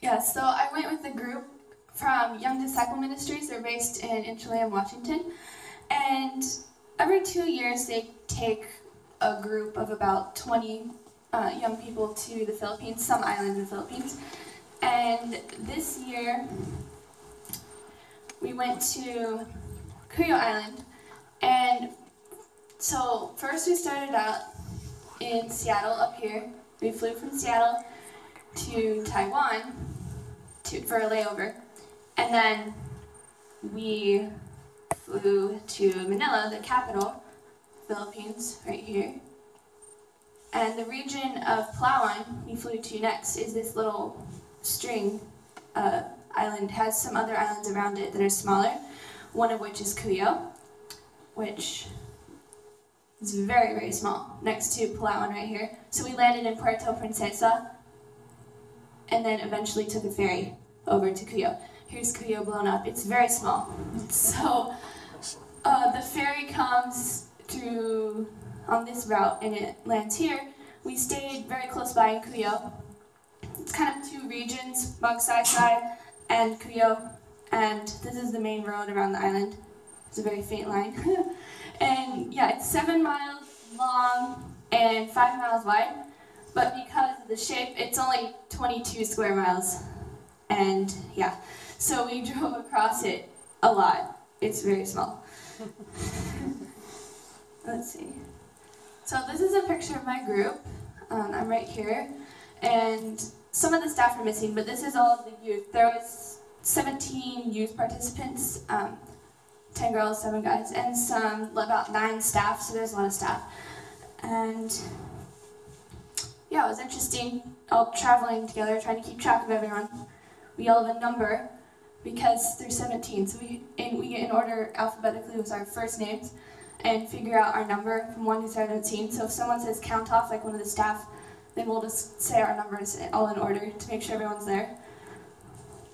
Yeah, so I went with a group from Young Disciple Ministries. They're based in Chelan, Washington. And every 2 years they take a group of about 20 young people to the Philippines, some island in the Philippines. And this year we went to Cuyo Island. And so first we started out in Seattle up here. We flew from Seattle to Taiwan for a layover. And then we flew to Manila, the capital, Philippines, right here. And the region of Palawan we flew to next is this little string island. It has some other islands around it that are smaller, one of which is Cuyo, which is very, very small, next to Palawan right here. So we landed in Puerto Princesa, and then eventually took a ferry over to Cuyo. Here's Cuyo blown up. It's very small. So the ferry comes through on this route and it lands here. We stayed very close by in Cuyo. It's kind of two regions, Magsaysay and Cuyo, and this is the main road around the island. It's a very faint line. And yeah, it's 7 miles long and 5 miles wide, but because of the shape, it's only 22 square miles. And yeah, so we drove across it a lot. It's very small. Let's see. So this is a picture of my group. I'm right here, and some of the staff are missing, but this is all of the youth. There was 17 youth participants, 10 girls, 7 guys, and about 9 staff, so there's a lot of staff. And yeah, it was interesting, all traveling together, trying to keep track of everyone. We all have a number because there's 17, so we get in order alphabetically with our first names and figure out our number from 1 to 17. So if someone says count off, like one of the staff, then we'll just say our numbers all in order to make sure everyone's there.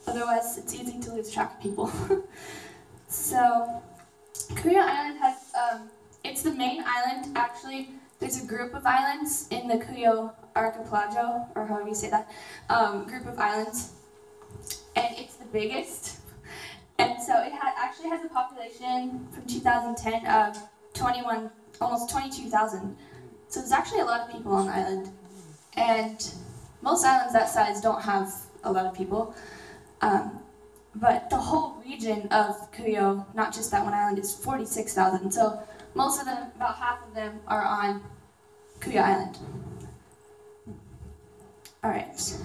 Otherwise, it's easy to lose track of people. So, Cuyo Island has, it's the main island, actually. There's a group of islands in the Cuyo Archipelago, or however you say that, group of islands. And it's the biggest. And so it actually has a population from 2010 of almost 22,000. So there's actually a lot of people on the island. And most islands that size don't have a lot of people. But the whole region of Cuyo, not just that one island, is 46,000. So most of them, about half of them, are on Cuyo Island. All right.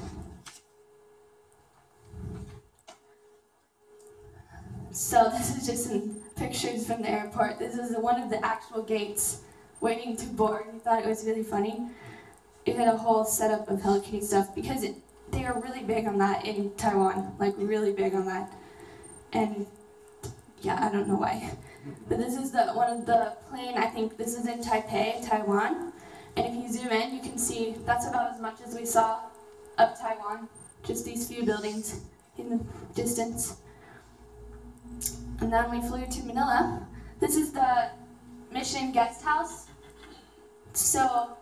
So this is just some pictures from the airport. This is one of the actual gates waiting to board. We thought it was really funny. It had a whole setup of Hello Kitty stuff because they are really big on that in Taiwan, like really big on that. And yeah, I don't know why. But this is one of the plane, I think this is in Taipei, Taiwan. And if you zoom in, you can see that's about as much as we saw of Taiwan. Just these few buildings in the distance. And then we flew to Manila. This is the Mission Guest House. So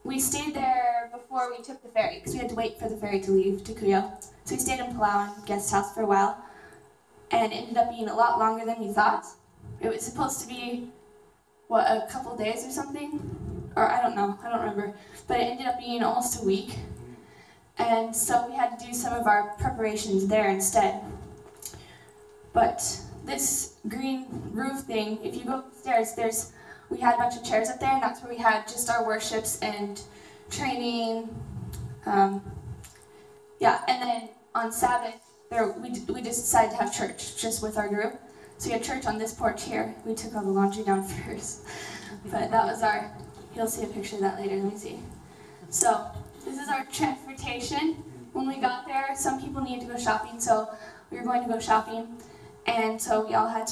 we stayed there before we took the ferry, because we had to wait for the ferry to leave to Cuyo. So we stayed in Palawan Guest House for a while, and it ended up being a lot longer than we thought. It was supposed to be, what, a couple days or something? Or I don't know, I don't remember. But it ended up being almost a week. And so we had to do some of our preparations there instead. But this green roof thing, if you go upstairs, we had a bunch of chairs up there, and that's where we had just our worships and training. Yeah, and then on Sabbath, we just decided to have church just with our group. So we had church on this porch here. We took all the laundry down first. But that was you'll see a picture of that later, let me see. So this is our transportation. When we got there, some people needed to go shopping, so we were going to go shopping. And so we had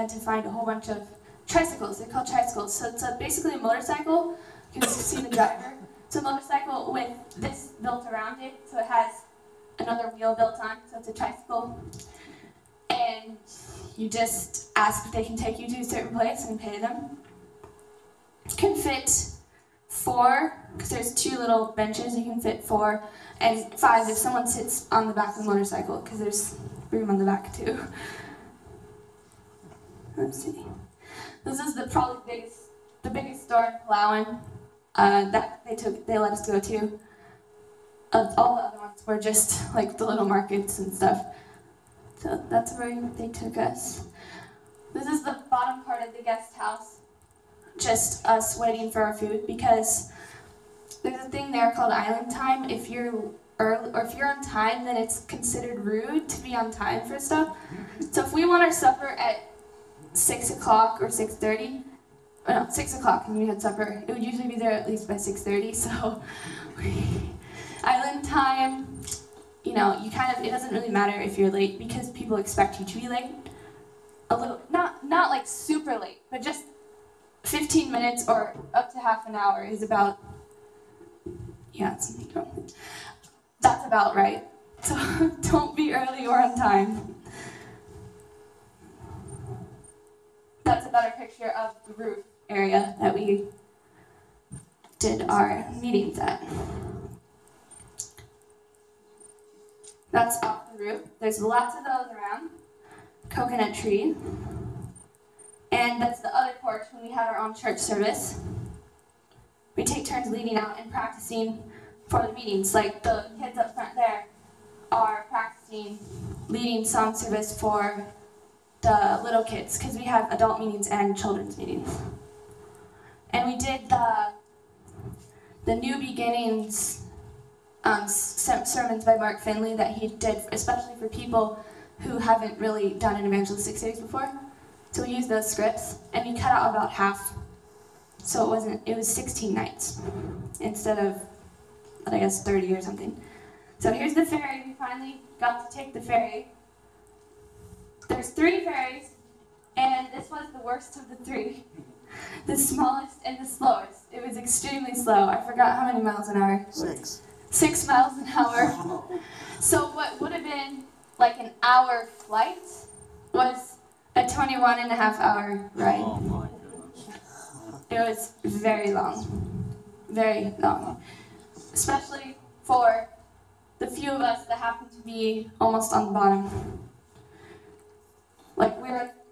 to find a whole bunch of tricycles. They're called tricycles. So it's basically a motorcycle. You can see the driver. It's a motorcycle with this built around it. So it has another wheel built on. So it's a tricycle. And you just ask if they can take you to a certain place and pay them. It can fit 4, because there's 2 little benches, you can fit 4, and 5 if someone sits on the back of the motorcycle, because there's room on the back too. Let's see. This is probably the biggest store in Palawan that they let us go to. All the other ones were just like the little markets and stuff. So that's where they took us. This is the bottom part of the guest house. Just us waiting for our food, because there's a thing there called island time. If you're early, or if you're on time, then it's considered rude to be on time for stuff. So if we want our supper at 6 o'clock or 6:30, no, 6 o'clock and we had supper, it would usually be there at least by 6:30. So island time, you know, it doesn't really matter if you're late, because people expect you to be late. A little, not like super late, but just 15 minutes or up to half an hour is about, yeah, that's about right. So don't be early or on time. That's a better picture of the roof area that we did our meetings at. That's off the roof. There's lots of those around. Coconut tree. And that's the other porch when we had our own church service. We take turns leading out and practicing for the meetings. Like the kids up front there are practicing leading song service for the little kids, because we have adult meetings and children's meetings. And we did the New Beginnings sermons by Mark Finley that he did, especially for people who haven't really done an evangelistic series before. So we used those scripts, and we cut out about half. So it was 16 nights instead of, I guess, 30 or something. So here's the ferry. We finally got to take the ferry. There's 3 ferries, and this was the worst of the 3. The smallest and the slowest. It was extremely slow. I forgot how many miles an hour. 6. 6 miles an hour. So what would have been like an hour flight was a 21.5-hour ride. Oh my goodness. It was very long. Very long. Especially for the few of us that happened to be almost on the bottom. Like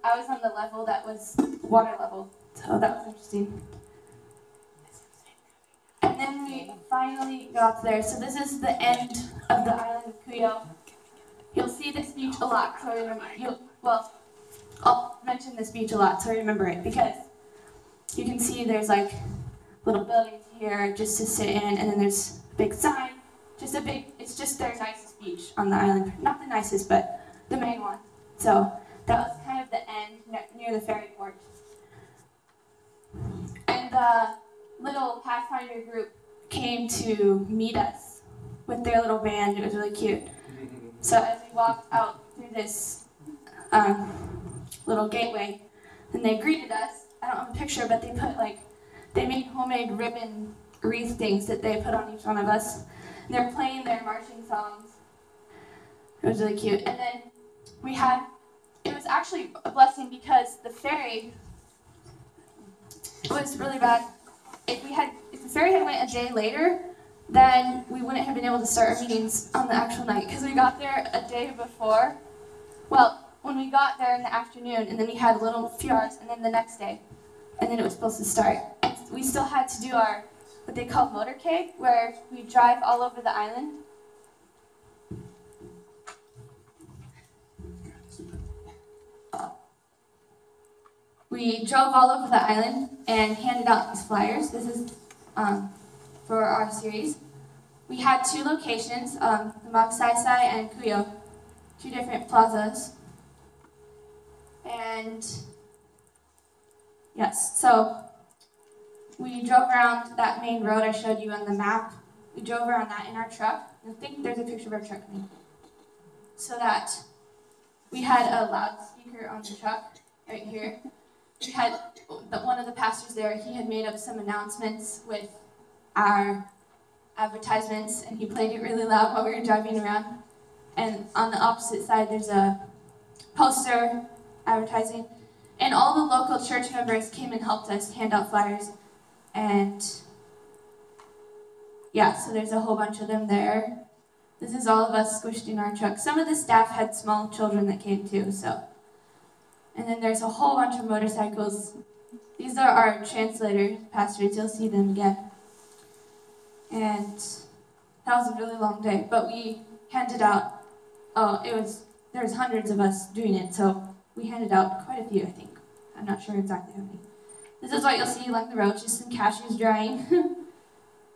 I was on the level that was water level, so that was interesting. And then we finally got there. So this is the end of the island of Cuyo. You'll see this beach a lot, so remember. I'll mention this beach a lot, so remember it, because you can see there's like little buildings here just to sit in, and then there's a big sign. It's just their nicest beach on the island. Not the nicest, but the main one. So that was kind of the end near the ferry port. And the little Pathfinder group came to meet us with their little band. It was really cute. So as we walked out through this little gateway, and they greeted us. I don't have a picture, but they made homemade ribbon wreath things that they put on each one of us. And they're playing their marching songs. It was really cute. And then it was actually a blessing, because the ferry was really bad. If the ferry had went a day later, then we wouldn't have been able to start our meetings on the actual night, because we got there a day before. Well, when we got there in the afternoon, and then we had a few hours, and then the next day, and then it was supposed to start. And we still had to do our, what they call motorcade, where we drive all over the island. We drove all over the island and handed out these flyers. This is for our series. We had 2 locations, the Magsaysay and Cuyo, 2 different plazas. And yes, so we drove around that main road I showed you on the map. We drove around that in our truck. I think there's a picture of our truck. So that we had a loudspeaker on the truck right here. We had one of the pastors there, he had made up some announcements with our advertisements, and he played it really loud while we were driving around. And on the opposite side, there's a poster advertising. And all the local church members came and helped us hand out flyers. And Yeah, so there's a whole bunch of them there. This is all of us squished in our truck. Some of the staff had small children that came too, so. And then there's a whole bunch of motorcycles. These are our translator pastors. You'll see them again. And that was a really long day, but we handed out, there was hundreds of us doing it, so we handed out quite a few, I think. I'm not sure exactly how many. This is what you'll see along the road, just some cashews drying.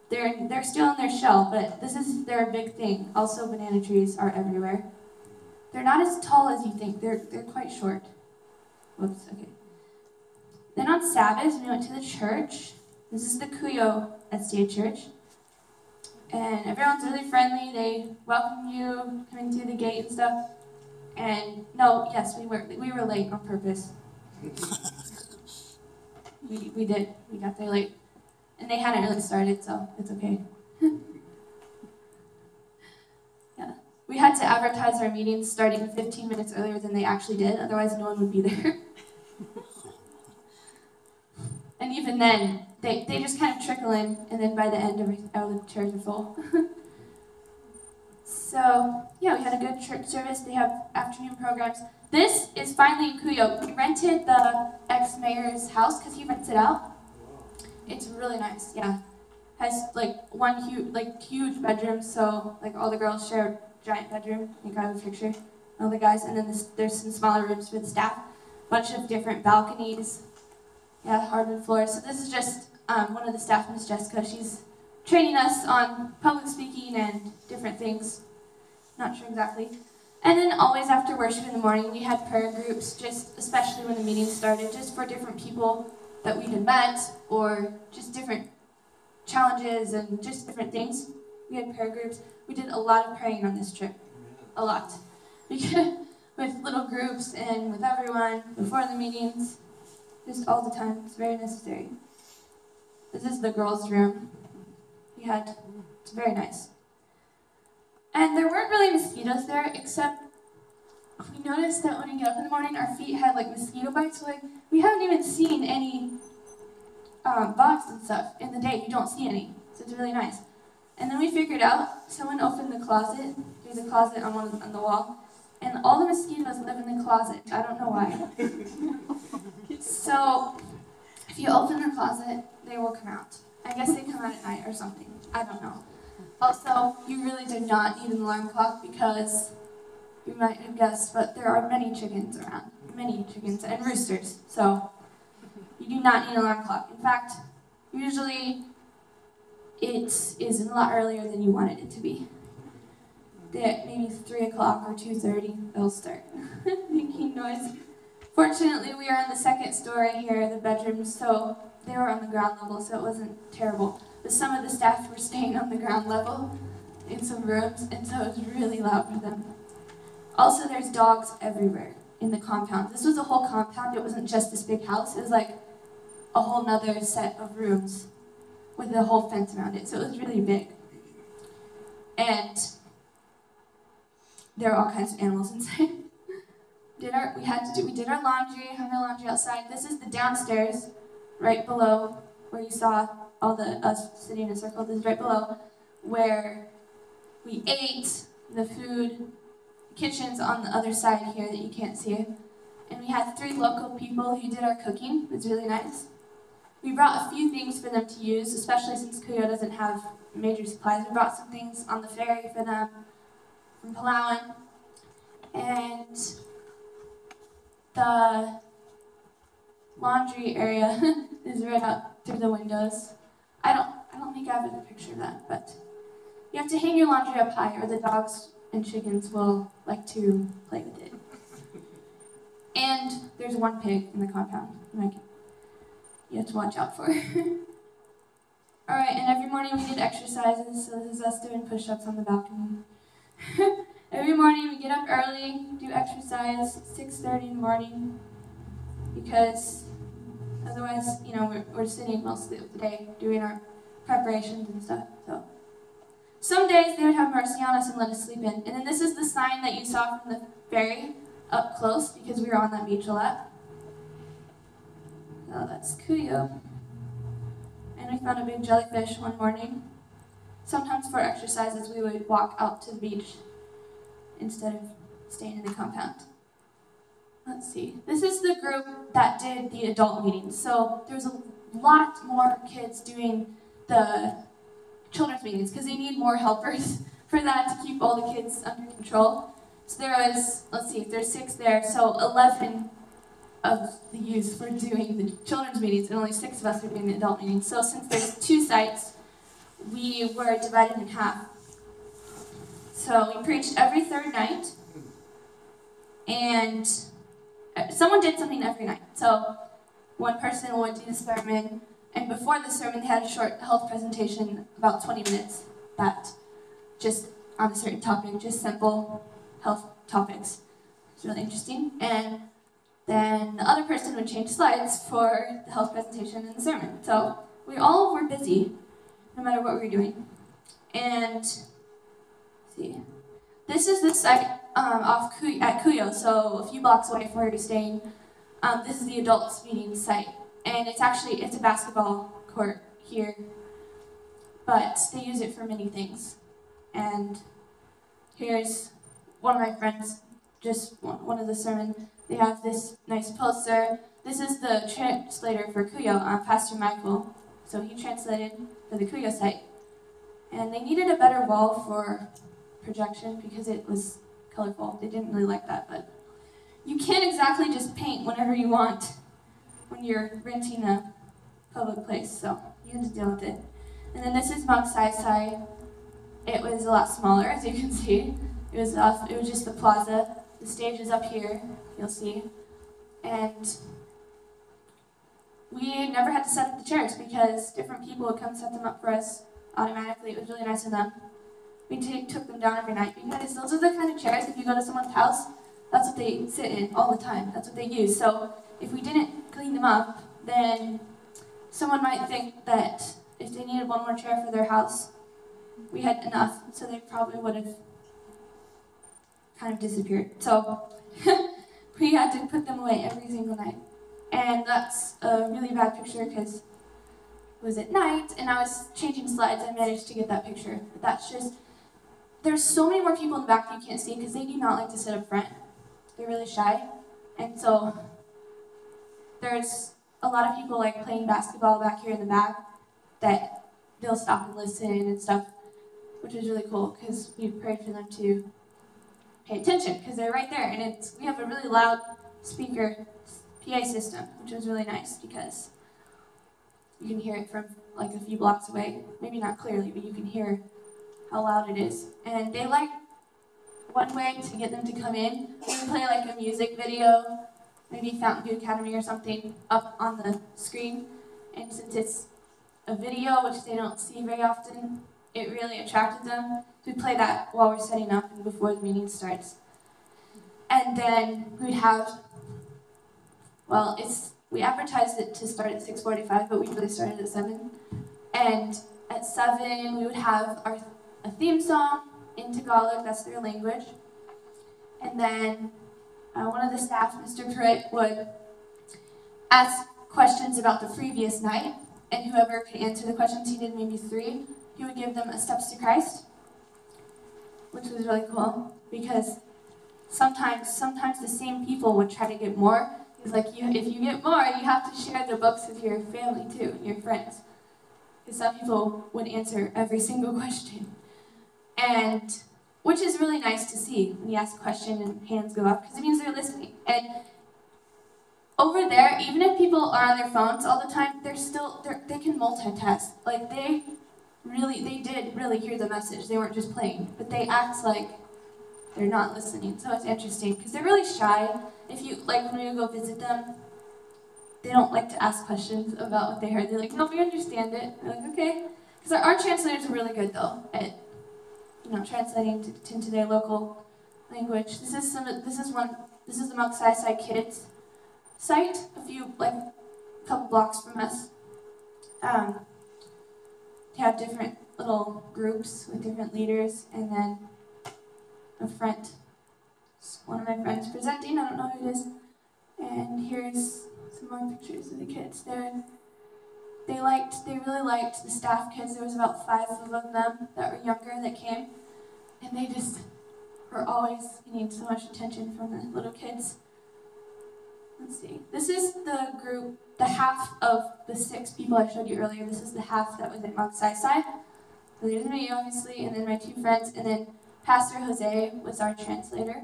They're still in their shell, but this is their big thing. Also, banana trees are everywhere. They're not as tall as you think. They're quite short. Whoops, okay. Then on Sabbath, we went to the church. This is the Cuyo SDA Church. And everyone's really friendly. They welcome you coming through the gate and stuff. And yes, we were late on purpose. We did. We got there late. And they hadn't really started, so it's okay. Yeah. We had to advertise our meetings starting 15 minutes earlier than they actually did, otherwise no one would be there. And even then, they just kind of trickle in, and then by the end, the chairs are full. So, yeah, we had a good church service. They have afternoon programs. This is finally in Cuyo. We rented the ex-mayor's house because he rents it out. It's really nice, yeah. Has like one huge bedroom, so like all the girls share a giant bedroom. I think I have a picture. All the guys, and then there's some smaller rooms for the staff. Bunch of different balconies. Yeah, hardwood floors. So this is just one of the staff, Miss Jessica. She's training us on public speaking and different things. Not sure exactly. And then always after worship in the morning, we had prayer groups, just especially when the meeting started, just for different people that we had met, or just different challenges and just different things. We had prayer groups. We did a lot of praying on this trip. A lot. With little groups and with everyone before the meetings. Just all the time. It's very necessary. This is the girls' room. It's very nice. And there weren't really mosquitoes there, except we noticed that when we get up in the morning, our feet had like mosquito bites. So we haven't even seen any bugs and stuff in the day. You don't see any. So it's really nice. And then we figured out, someone opened the closet. There's a closet on the wall. And all the mosquitoes live in the closet. I don't know why. So, if you open the closet, they will come out. I guess they come out at night or something. I don't know. Also, you really do not need an alarm clock because you might have guessed, but there are many chickens around. Many chickens and roosters. So, you do not need an alarm clock. In fact, usually it is a lot earlier than you wanted it to be. Maybe 3 o'clock or 2:30, they'll start making noise. Fortunately, we are on the second story here, the bedrooms, so they were on the ground level, so it wasn't terrible. But some of the staff were staying on the ground level in some rooms, and so it was really loud for them. Also, there's dogs everywhere in the compound. This was a whole compound. It wasn't just this big house. It was like a whole nother set of rooms with a whole fence around it, so it was really big. And there are all kinds of animals inside. We did our laundry, hung our laundry outside. This is the downstairs, right below where you saw all us sitting in a circle. This is right below where we ate the food. The kitchen's on the other side here that you can't see. And we had 3 local people who did our cooking. It was really nice. We brought a few things for them to use, especially since Cuyo doesn't have major supplies. We brought some things on the ferry for them from Palawan. And the laundry area is right up through the windows. I don't think I have a picture of that, but you have to hang your laundry up high or the dogs and chickens will like to play with it. And there's 1 pig in the compound. You have to watch out for. Alright, and every morning we did exercises, so this is us doing push-ups on the balcony. Every morning we get up early, do exercise, 6:30 in the morning, because otherwise, we're sitting mostly of the day doing our preparations and stuff. So some days they would have mercy on us and let us sleep in. And then this is the sign that you saw from the ferry up close, because we were on that beach a lot. Oh, that's Cuyo. And we found a big jellyfish one morning. sometimes for exercises we would walk out to the beach instead of staying in the compound. Let's see. This is the group that did the adult meetings. So there's a lot more kids doing the children's meetings because they need more helpers for that to keep all the kids under control. So there was, let's see, there's 6 there, so 11 of the youth were doing the children's meetings and only 6 of us were doing the adult meetings. So since there's 2 sites, we were divided in half. So we preached every 3rd night, and someone did something every night. So one person would do the sermon, and before the sermon they had a short health presentation, about 20 minutes, that just on a certain topic, just simple health topics. It's really interesting. And then the other person would change slides for the health presentation and the sermon. So we all were busy, no matter what we were doing. And let's see, this is the site at Cuyo, so a few blocks away from where we're staying. This is the adults meeting site, and it's a basketball court here, but they use it for many things. And here's one of my friends, just one of the sermons. They have this nice poster. This is the translator for Cuyo, Pastor Michael. So he translated for the Cuyo site. And they needed a better wall for projection because it was colorful. They didn't really like that, but you can't exactly just paint whenever you want when you're renting a public place, so you have to deal with it. And then this is Mount Sai. It was a lot smaller, as you can see. It was just the plaza. The stage is up here, you'll see. And we never had to set up the chairs because different people would come set them up for us automatically. It was really nice of them. We took them down every night because those are the kind of chairs, if you go to someone's house, that's what they sit in all the time. That's what they use. So if we didn't clean them up, then someone might think that if they needed one more chair for their house, we had enough, so they probably would have kind of disappeared. So we had to put them away every single night. And that's a really bad picture because it was at night and I was changing slides. I managed to get that picture. But that's just, there's so many more people in the back that you can't see because they do not like to sit up front. They're really shy. And so there's a lot of people like playing basketball back here in the back that they'll stop and listen and stuff, which is really cool because we prayed for them to pay attention because they're right there. And we have a really loud speaker PA system, which was really nice because you can hear it from like a few blocks away. Maybe not clearly, but you can hear how loud it is. And they like, one way to get them to come in, we would play like a music video, maybe Fountain View Academy or something, up on the screen. And since it's a video, which they don't see very often, it really attracted them. We play that while we're setting up and before the meeting starts. And then we'd have, well, we advertised it to start at 6:45, but we really started at 7. And at 7, we would have a theme song in Tagalog, that's their language. And then one of the staff, Mr. Pruitt, would ask questions about the previous night, and whoever could answer the questions, he did maybe 3, he would give them a Steps to Christ, which was really cool, because sometimes the same people would try to get more. He's like, if you get more, you have to share the books with your family too, and your friends. Because some people would answer every single question. And, which is really nice to see when you ask a question and hands go up, because it means they're listening. And over there, even if people are on their phones all the time, they can multitask. Like they did really hear the message. They weren't just playing, but they act like they're not listening. So it's interesting because they're really shy. If you when you go visit them, they don't like to ask questions about what they heard. They're like, no, we understand it. I'm like, okay. Because our translators are really good though at translating into their local language. This is the Mount Sai Kids site, a couple blocks from us. They have different little groups with different leaders, and then up front, one of my friends presenting, I don't know who it is, and here's some more pictures of the kids. They're They really liked the staff kids. There was about 5 of them that were younger that came, and they just were always getting so much attention from the little kids. Let's see. This is the group, the half of the 6 people I showed you earlier. This is the half that was at Mount Sinai. So there's me, obviously, and then my 2 friends, and then Pastor Jose was our translator.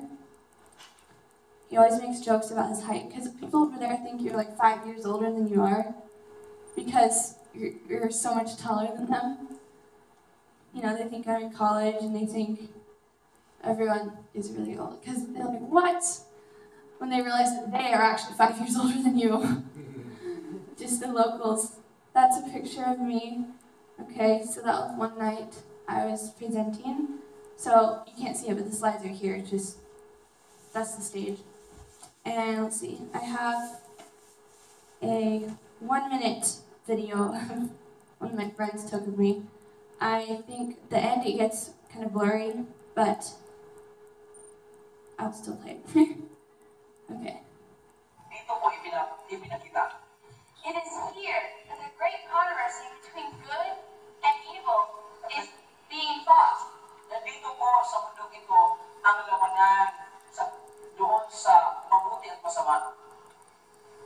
He always makes jokes about his height, because people over there think you're like 5 years older than you are, because you're so much taller than them. You know, they think I'm in college, and they think everyone is really old, because they'll be, what? When they realize that they are actually 5 years older than you. Just the locals. That's a picture of me. Okay, so that was one night I was presenting. So you can't see it, but the slides are here. That's the stage. And let's see, I have a 1-minute video one of my friends took of me. I think the end it gets kind of blurry, but I'll still play it. Okay. It is here that the great controversy between good and evil is being fought. Nandito po sa mundong ito ang labanan doon sa mabuti at masama.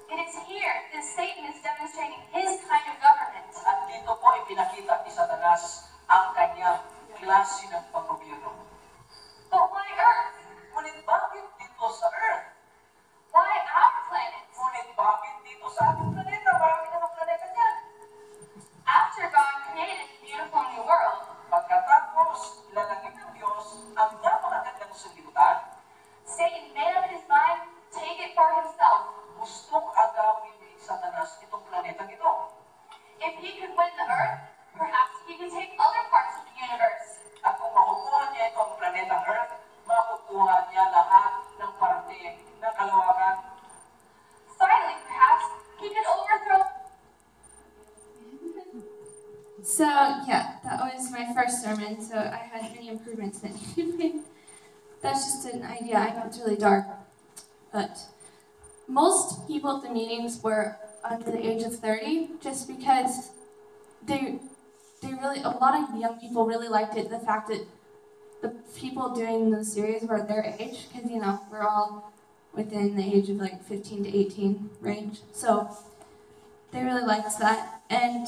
It is here that Satan is demonstrating his kind of government. At dito po ipinakita ni Satanas ang kanyang klase ng paggobyerno. But why Earth? Ngunit bakit dito sa Earth? Why our planet? Ngunit bakit dito sa ating planeta? Marami namang planeta dyan. After God created the beautiful new world, Pagkatapos lalangin ng Diyos ang napakagandang sanlibutan, Satan made up his mind to take it for himself. gustong agawin ni Satanas itong planetang ito. If he could win the Earth, perhaps he could take other parts of the universe. At kung makukuha niya ito ang planetang Earth, makukuha niya lahat ng parte ng kalawakan. Finally, perhaps he could overthrow. So, yeah, that was my first sermon, so I had many improvements that needed to be made. That's just an idea. I know it's really dark, but most people at the meetings were under the age of 30, just because a lot of young people really liked it, the fact that the people doing the series were their age, because, you know, we're all within the age of like 15 to 18 range, so they really liked that. And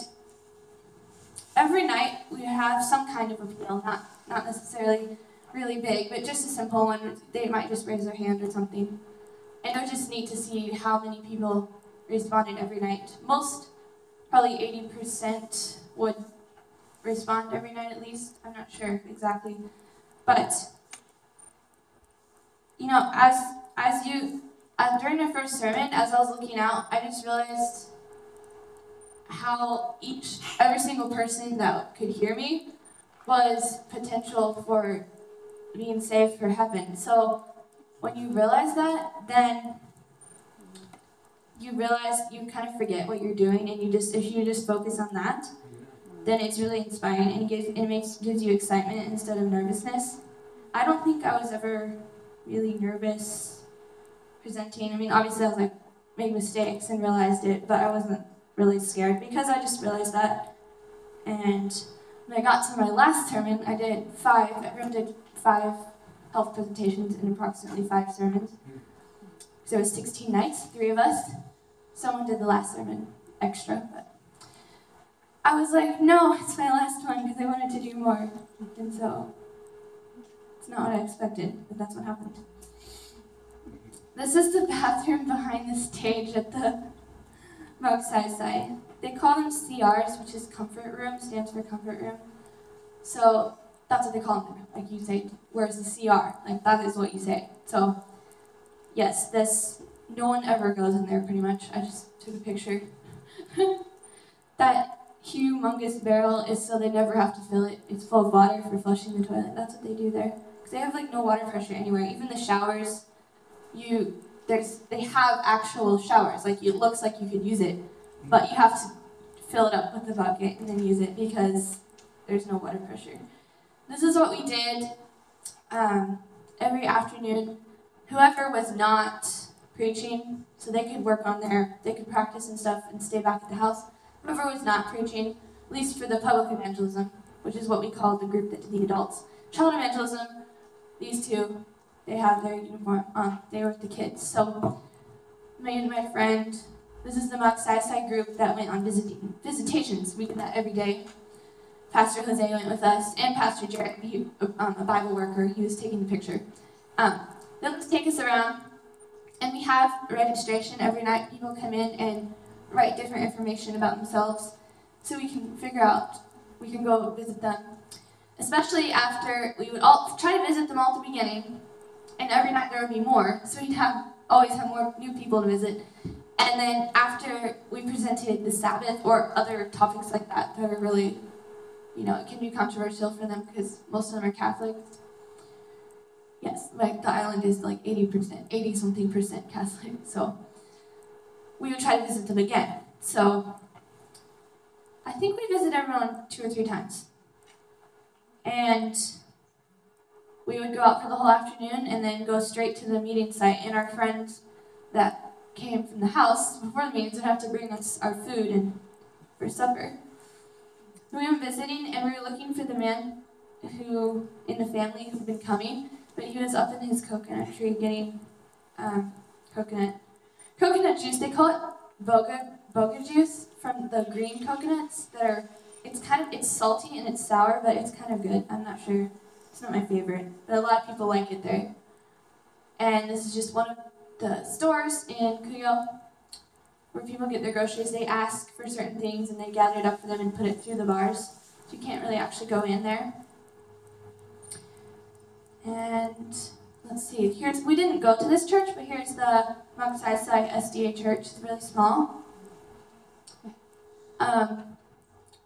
every night we have some kind of appeal, not necessarily really big, but just a simple one. They might just raise their hand or something. And it was just neat to see how many people responded every night. Most, probably 80% would respond every night at least. I'm not sure exactly. But, you know, during the first sermon, as I was looking out, I just realized how every single person that could hear me was potential for being saved for heaven. So when you realize that, then you realize you kind of forget what you're doing, and if you just focus on that, then it's really inspiring, and it gives you excitement instead of nervousness. I don't think I was ever really nervous presenting. I mean, obviously I was like, made mistakes and realized it, but I wasn't really scared because I just realized that. And when I got to my last sermon, I did 5. Everyone did 5 health presentations in approximately 5 sermons. So there was 16 nights, 3 of us. Someone did the last sermon extra, but I was like, no, it's my last one because I wanted to do more. And so it's not what I expected, but that's what happened. This is the bathroom behind the stage at the Mount Sinai. They call them CRs, which is comfort room, stands for comfort room. So that's what they call them. Like you say, where's the CR? Like that is what you say. So yes, no one ever goes in there pretty much. I just took a picture. That humongous barrel is so they never have to fill it. It's full of water for flushing the toilet. That's what they do there. Because they have like no water pressure anywhere. Even the showers, they have actual showers. Like it looks like you could use it, but you have to fill it up with the bucket and then use it because there's no water pressure. This is what we did every afternoon. Whoever was not preaching, so they could work on they could practice and stuff and stay back at the house. whoever was not preaching, at least for the public evangelism, which is what we call the group that did the adults. Child evangelism, these two, they have their uniform on. They were with the kids. So me and my friend, this is the Mount Sinai group that went on visitations. We did that every day. Pastor Jose went with us, and Pastor Jarrett, a Bible worker, he was taking the picture. They'll take us around, and we have registration every night. People come in and write different information about themselves, so we can figure out, we can go visit them. Especially after, we would all try to visit them all at the beginning, and every night there would be more, so we'd always have more new people to visit. And then after we presented the Sabbath or other topics like that that are really, it can be controversial for them because most of them are Catholics. Yes, like the island is like 80-something% Catholic, so we would try to visit them again. So I think we visited everyone 2 or 3 times. And we would go out for the whole afternoon and then go straight to the meeting site. And our friends that came from the house before the meetings would have to bring us our food and for supper. We were visiting and we were looking for the man who, in the family, who'd been coming, but he was up in his coconut tree getting coconut juice. They call it boga juice from the green coconuts that are, it's salty and it's sour, but it's kind of good. I'm not sure. It's not my favorite, but a lot of people like it there. And this is just one of the stores in Cuyo where people get their groceries. They ask for certain things and they gather it up for them and put it through the bars. So you can't really actually go in there. And let's see, we didn't go to this church, but here's the Mount Sinai SDA church. It's really small.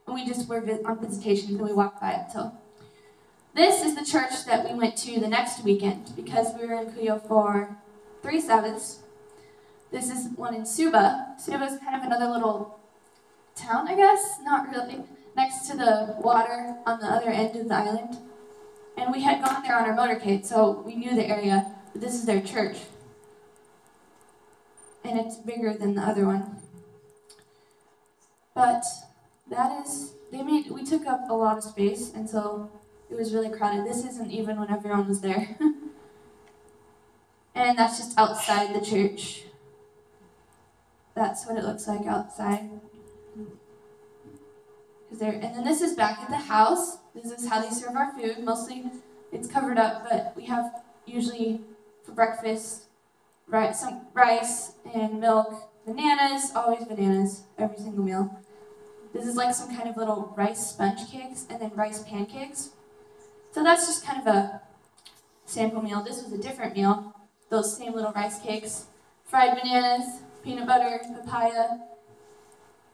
We just were on visitations and we walked by it. So this is the church that we went to the next weekend because we were in Cuyo for 3 Sabbaths. This is one in Suba. Suba is kind of another little town, I guess. Not really. Next to the water on the other end of the island. And we had gone there on our motorcade, so we knew the area. But this is their church. And it's bigger than the other one. But that is, we took up a lot of space, and so it was really crowded. This isn't even when everyone was there. And that's just outside the church. That's what it looks like outside. And then this is back at the house. This is how they serve our food. Mostly it's covered up, but we have usually for breakfast some rice and milk, bananas, always bananas, every single meal. This is like some kind of little rice sponge cakes and then rice pancakes. So that's just kind of a sample meal. This was a different meal. Those same little rice cakes, fried bananas, peanut butter, papaya,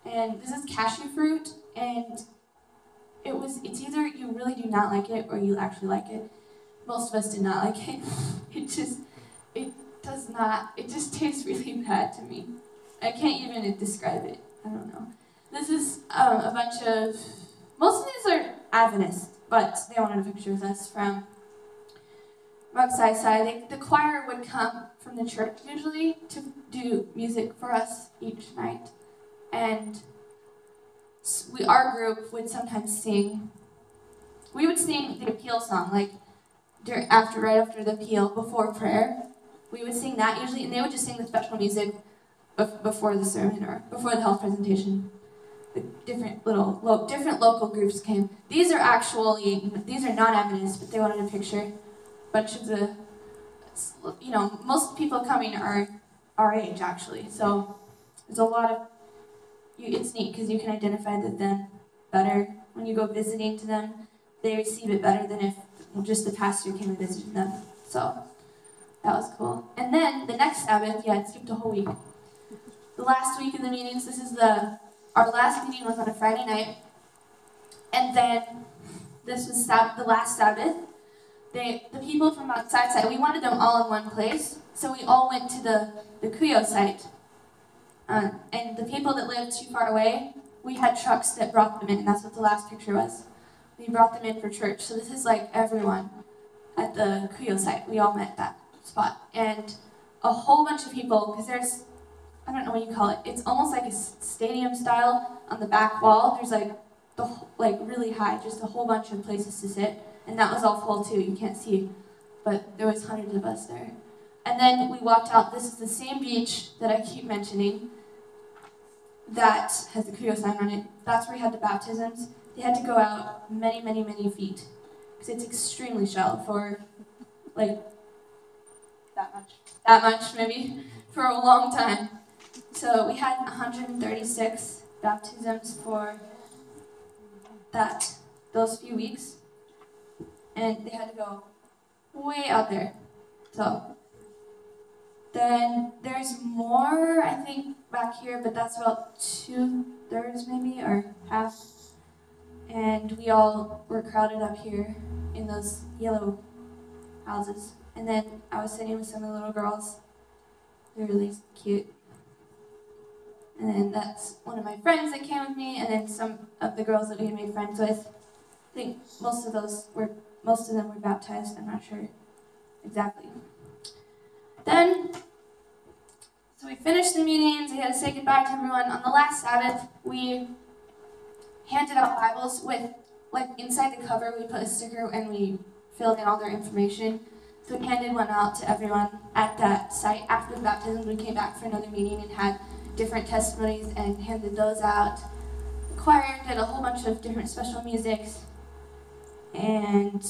and this is cashew fruit, and it's either you really do not like it or you actually like it. Most of us did not like it. It just tastes really bad to me. I can't even describe it. I don't know. This is a bunch of, most of these are Adventists, but they wanted a picture with us from Mount Sinai. The choir would come from the church usually to do music for us each night. And our group would sometimes sing. We would sing the appeal song, like right after the appeal, before prayer. We would sing that usually, and they would just sing the special music before the sermon or before the health presentation. The different local groups came. These are non-Adventists, but they wanted a picture. A bunch of the, most people coming are our age actually. So there's a lot of, it's neat because you can identify them better. When you go visiting to them, they receive it better than if just the pastor came and visited them. So that was cool. And then the next Sabbath, it skipped a whole week. The last week of the meetings, our last meeting was on a Friday night. And then this was the last Sabbath. The people from Mount Sinai, we wanted them all in one place. So we all went to the Cuyo site. And the people that lived too far away, we had trucks that brought them in, and that's what the last picture was. We brought them in for church. So this is like everyone at the Cuyo site. We all met at that spot. And a whole bunch of people, because there's I don't know what you call it. It's almost like a stadium style on the back wall. There's like really high, just a whole bunch of places to sit, and that was all full too. You can't see, but there was hundreds of us there. And then we walked out. This is the same beach that I keep mentioning that has the Kuyo sign on it. That's where we had the baptisms. They had to go out many, many, many feet because it's extremely shallow for like that much maybe, for a long time. So we had 136 baptisms for those few weeks, and they had to go way out there. So then there's more, I think, back here, but that's about 2/3 maybe, or half. And we all were crowded up here in those yellow houses. And then I was sitting with some of the little girls. They're really cute. And then that's one of my friends that came with me, and then some of the girls that we had made friends with. I think most of them were baptized. I'm not sure exactly. Then, so we finished the meetings. We had to say goodbye to everyone. On the last Sabbath, we handed out Bibles with, like, inside the cover, we put a sticker and we filled in all their information. So we handed one out to everyone at that site. After the baptism, we came back for another meeting and had different testimonies and handed those out. The choir did a whole bunch of different special musics. And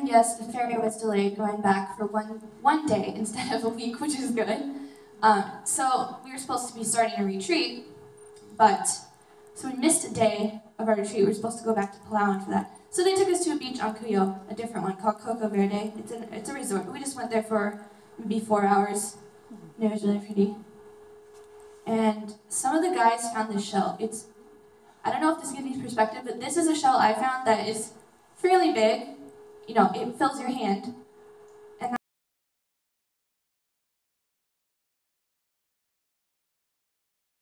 yes, the ferry was delayed going back for one day instead of a week, which is good. So we were supposed to be starting a retreat, so we missed a day of our retreat. We were supposed to go back to Palawan for that. So they took us to a beach on Cuyo, a different one called Coco Verde. It's a resort. We just went there for maybe 4 hours. And it was really pretty. And some of the guys found this shell. I don't know if this gives you perspective, but this is a shell I found that is fairly big. You know, it fills your hand.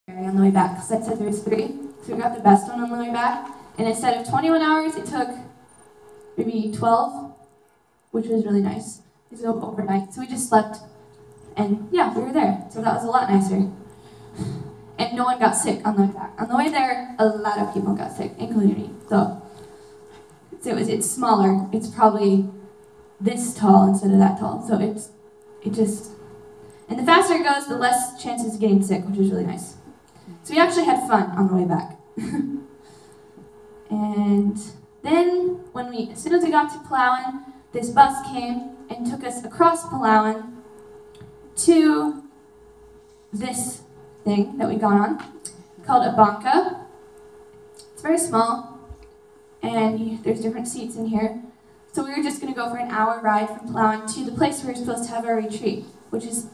And on the way back, because I said there was 3. So we got the best one on the way back. And instead of 21 hours, it took maybe 12, which was really nice. It was overnight. So we just slept, and yeah, we were there. So that was a lot nicer. And no one got sick on the way back. On the way there, a lot of people got sick, including me. So it's smaller. It's probably this tall instead of that tall. So and the faster it goes, the less chances of getting sick, which is really nice. So we actually had fun on the way back. And then, as soon as we got to Palawan, this bus came and took us across Palawan to this thing that we got on, called a banca. It's very small, and there's different seats in here. So we were just going to go for an hour ride from Palawan to the place where we were supposed to have our retreat, which is,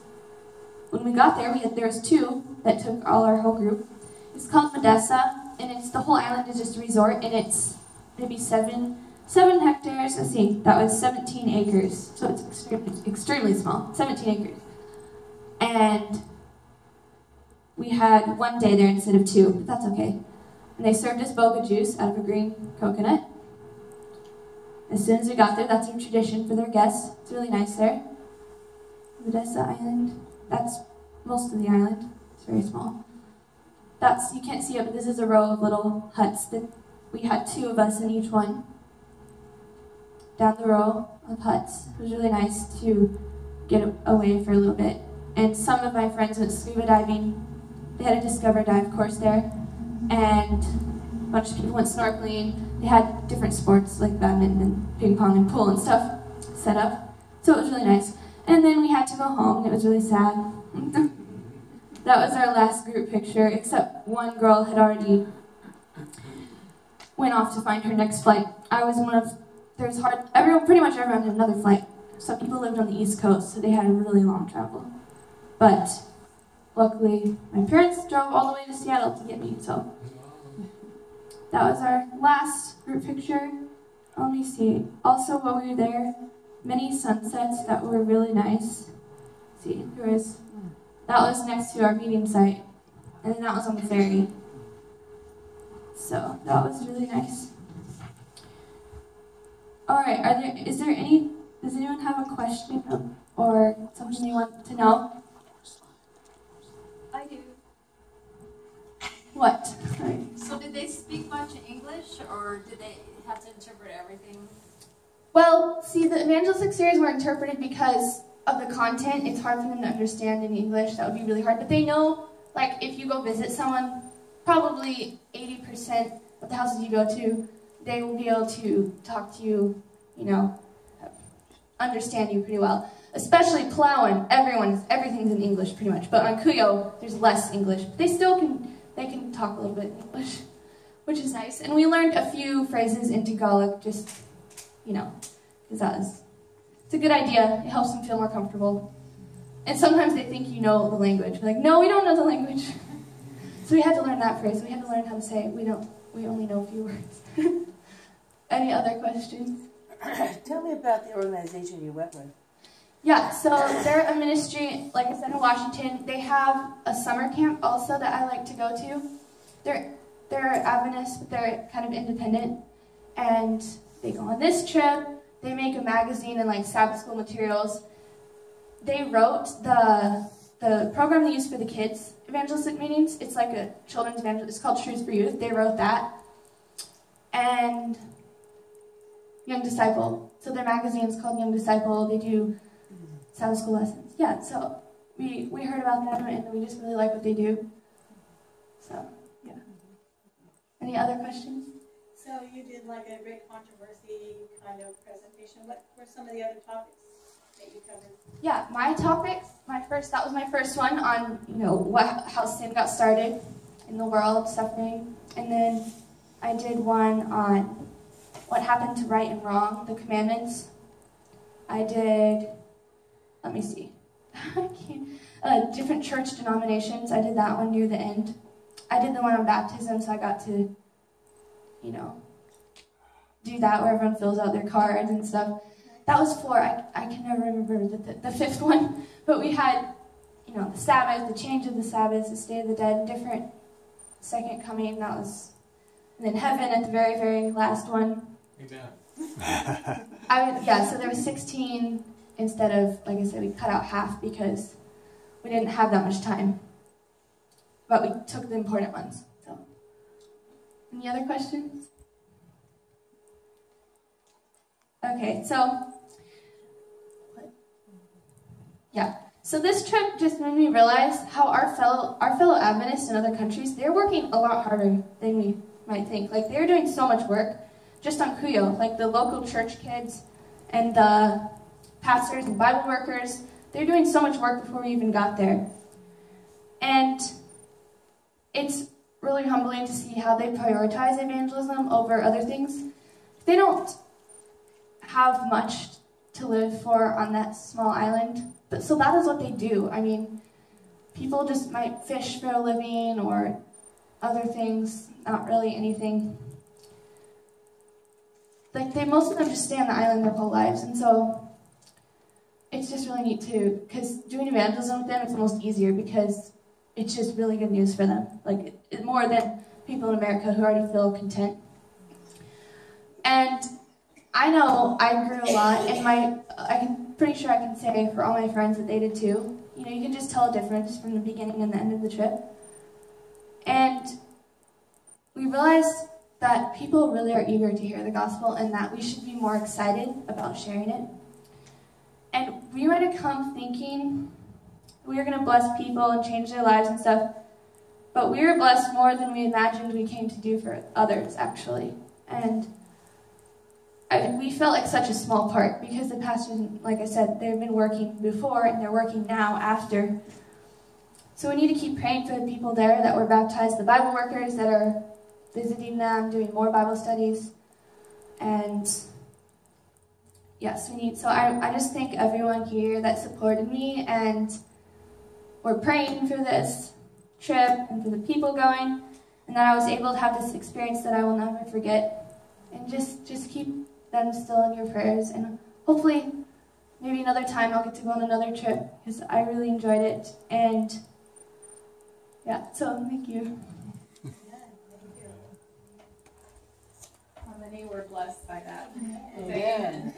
when we got there, there was 2 that took our whole group. It's called Medessa, and the whole island is just a resort, and it's maybe 7 hectares. Let's see, that was 17 acres, so it's extremely small, 17 acres. And we had 1 day there instead of 2, but that's okay. And they served us boba juice out of a green coconut. As soon as we got there, that's a tradition for their guests. It's really nice there. Medessa Island, that's most of the island. It's very small. You can't see it, but this is a row of little huts that we had 2 of us in each one. Down the row of huts. It was really nice to get away for a little bit. And some of my friends went scuba diving. They had a Discover Dive course there. And a bunch of people went snorkeling. They had different sports like badminton and ping pong and pool and stuff set up. So it was really nice. And then we had to go home, and it was really sad. That was our last group picture, except one girl had already went off to find her next flight. I was pretty much everyone had another flight. Some people lived on the East Coast, so they had a really long travel. But luckily, my parents drove all the way to Seattle to get me, so that was our last group picture. Let me see. Also, while we were there, many sunsets that were really nice. Let's see, that was next to our meeting site, and then that was on the ferry. So that was really nice. All right, does anyone have a question or something you want to know? What? Sorry. So did they speak much in English, or did they have to interpret everything? Well, see, the evangelistic series were interpreted because of the content. It's hard for them to understand in English. That would be really hard. But they know, like, if you go visit someone, probably 80% of the houses you go to, they will be able to talk to you, you know, understand you pretty well. Especially Palawan, everything's in English pretty much. But on Cuyo, there's less English. They still can talk a little bit in English, which is nice. And we learned a few phrases in Tagalog, just, you know, because it's a good idea. It helps them feel more comfortable. And sometimes they think you know the language. We're like, no, we don't know the language. So we had to learn that phrase. We had to learn how to say it. We only know a few words. Any other questions? Tell me about the organization you went with. Yeah, so they're a ministry, like I said, in Washington. They have a summer camp also that I like to go to. They're Adventists, but they're kind of independent. And they go on this trip. They make a magazine and like Sabbath school materials. They wrote the program they use for the kids' evangelistic meetings. It's like a children's evangelistic. It's called Truth for Youth. They wrote that. And Young Disciple. So their magazine is called Young Disciple. They do Sabbath school lessons. Yeah, so we heard about them and we just really like what they do. So, yeah. Any other questions? So you did like a great controversy kind of presentation. What were some of the other topics that you covered? Yeah, my topics, that was my first one on, you know, how sin got started in the world, suffering. And then I did one on what happened to right and wrong, the commandments. I did, let me see, different church denominations. I did that one near the end. I did the one on baptism, so I got to, you know, do that where everyone fills out their cards and stuff. That was 4. I can never remember the fifth one. But we had, you know, the Sabbath, the change of the Sabbath, the state of the dead, different second coming. That was, and then heaven at the very, very last one. Amen. Yeah, so there was 16 instead of, like I said, we cut out half because we didn't have that much time. But we took the important ones. So, any other questions? Okay, so, yeah. So this trip just made me realize how our fellow Adventists in other countries, they're working a lot harder than we might think. Like, they're doing so much work just on Cuyo. Like, the local church kids and the pastors and Bible workers, they're doing so much work before we even got there. And it's really humbling to see how they prioritize evangelism over other things. They don't have much to live for on that small island, but so that is what they do. I mean, people just might fish for a living or other things, not really anything. Like, most of them just stay on the island their whole lives, and so it's just really neat too, because doing evangelism with them is almost easier because it's just really good news for them, like more than people in America who already feel content. And I know I grew a lot, and I'm pretty sure I can say for all my friends that they did too. You know, you can just tell a difference from the beginning and the end of the trip. And we realized that people really are eager to hear the gospel and that we should be more excited about sharing it. And we were to come thinking we were going to bless people and change their lives and stuff, but we were blessed more than we imagined we came to do for others, actually. And we felt like such a small part because the pastors, like I said, they've been working before and they're working now after. So we need to keep praying for the people there that were baptized, the Bible workers that are visiting them, doing more Bible studies. And yes, so I just thank everyone here that supported me, and we're praying for this trip and for the people going, and that I was able to have this experience that I will never forget. And just keep them still in your prayers, and hopefully maybe another time I'll get to go on another trip because I really enjoyed it. And yeah, so thank you. How many were blessed by that? Amen.